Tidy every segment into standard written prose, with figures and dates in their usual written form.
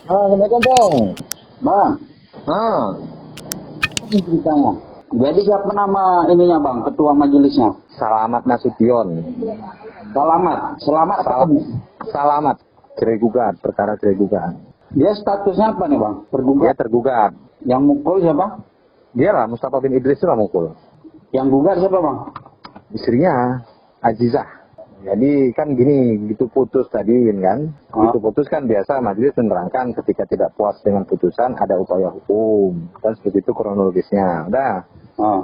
Assalamualaikum Bang. Bang, Ah, ini ceritanya. Jadi siapa nama ininya Bang, ketua majelisnya? Salamat Nasution. Selamat apa Salam, ini? Salamat. Cerai gugat, perkara cerai gugat. Dia statusnya apa nih Bang? Dia Tergugat. tergugat. Yang mukul siapa? Dia lah Mustafa bin Idris lah mukul. Yang gugat siapa Bang? Istrinya Azizah. Jadi kan gini, gitu putus tadi kan. Gitu putus kan biasa majelis menerangkan ketika tidak puas dengan putusan ada upaya hukum. Kan seperti itu kronologisnya. Udah.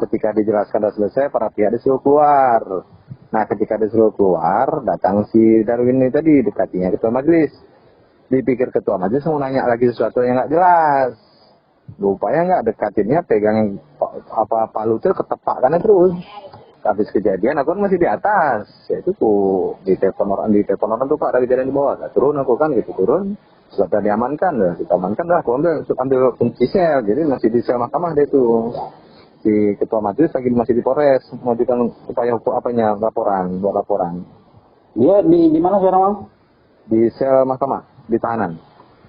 Ketika dijelaskan sudah selesai, para pihak disuruh keluar. Nah, ketika disuruh keluar, datang si Darwin ini tadi, dekatinya ketua majelis. Dipikir ketua majelis mau nanya lagi sesuatu yang nggak jelas. Rupanya nggak, dekatinnya pegang palu itu ketepakkannya terus. Habis kejadian aku kan masih di atas. Ya itu tuh di telepon orang tuh Pak, ada kejadian di bawah. Nah, turun aku kan gitu turun. Sudah diamankan dah, kita amankan dah. Aku ambil kunci sel. Jadi masih di sel mahkamah dia tuh. Si ketua majelis lagi masih di Polres mengajukan upaya hukum buat laporan Dia di mana sekarang Bang? di sel mahkamah, di tahanan.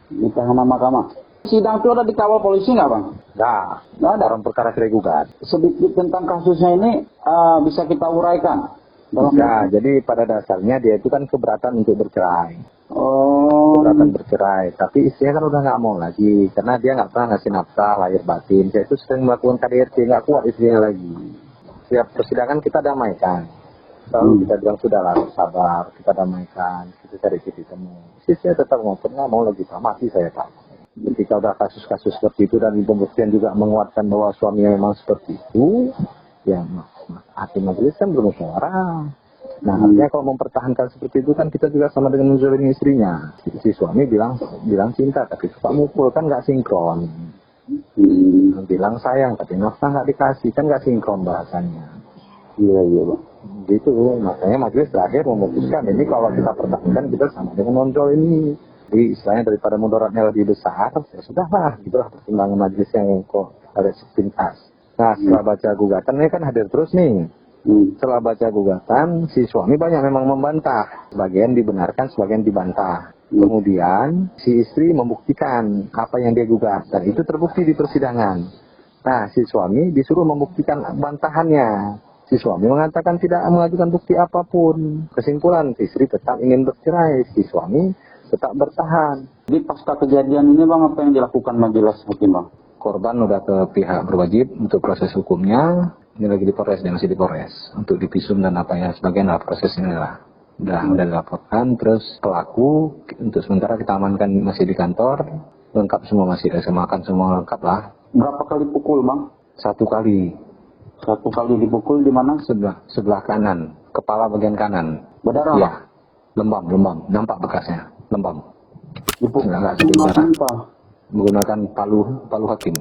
Di tahanan mahkamah. Sidang itu ada dikawal polisi nggak Bang? Nggak ada. Orang perkara cerai gugat. Sedikit tentang kasusnya ini bisa kita uraikan. Bisa. Jadi pada dasarnya dia itu kan keberatan untuk bercerai. Oh. Keberatan bercerai. Tapi istrinya kan udah nggak mau lagi. Karena dia nggak pernah ngasih nafkah lahir batin. Dia itu sering melakukan KDRT, nggak kuat istrinya lagi. Setiap persidangan kita damaikan. Selalu kita bilang sudahlah sabar, kita damaikan, kita cari titik temu. Istrinya tetap mau, pernah mau lagi Pak, mati saya Pak. Ketika udah kasus-kasus seperti itu dan pembuktian juga menguatkan bahwa suaminya memang seperti itu, ya hakim majelis kan bermusyawarah. Nah, artinya kalau mempertahankan seperti itu kan kita juga sama dengan menzalimi istrinya. Si suami bilang cinta tapi suka mukul, kan nggak sinkron. Bilang sayang tapi nafkah nggak dikasih, kan nggak sinkron bahasanya. Iya Bang. Gitu, makanya majelis terakhir memutuskan ini kalau kita pertahankan kita sama dengan nonjol ini. Jadi istilahnya daripada mudaratnya lebih besar, ya sudahlah, gitulah pertimbangan majelis yang kok ada sepintas. Nah, setelah baca gugatan ini kan hadir terus nih. Setelah baca gugatan, si suami banyak memang membantah. Sebagian dibenarkan, sebagian dibantah. Kemudian si istri membuktikan apa yang dia gugat, dan itu terbukti di persidangan. Nah, si suami disuruh membuktikan bantahannya. Si suami mengatakan tidak mengajukan bukti apapun. Kesimpulan, si istri tetap ingin bercerai, si suami tetap bertahan. Jadi pasca kejadian ini Bang, apa yang dilakukan majelis hakim Bang? Korban udah ke pihak berwajib untuk proses hukumnya. Ini lagi di Polres, dia masih di Polres. Untuk divisum dan apa ya, sebagian lah prosesnya lah. Udah dilaporkan, terus pelaku untuk sementara kita amankan masih di kantor. Lengkap semua, masih ada makan semua lengkap lah. Berapa kali pukul Bang? 1 kali. 1 kali dipukul di mana? Sebelah kanan, kepala bagian kanan. Berdarah? Iya, lembam, nampak bekasnya, lembam. Dipukul Nggak sedikit darah. apa? Menggunakan palu hakim.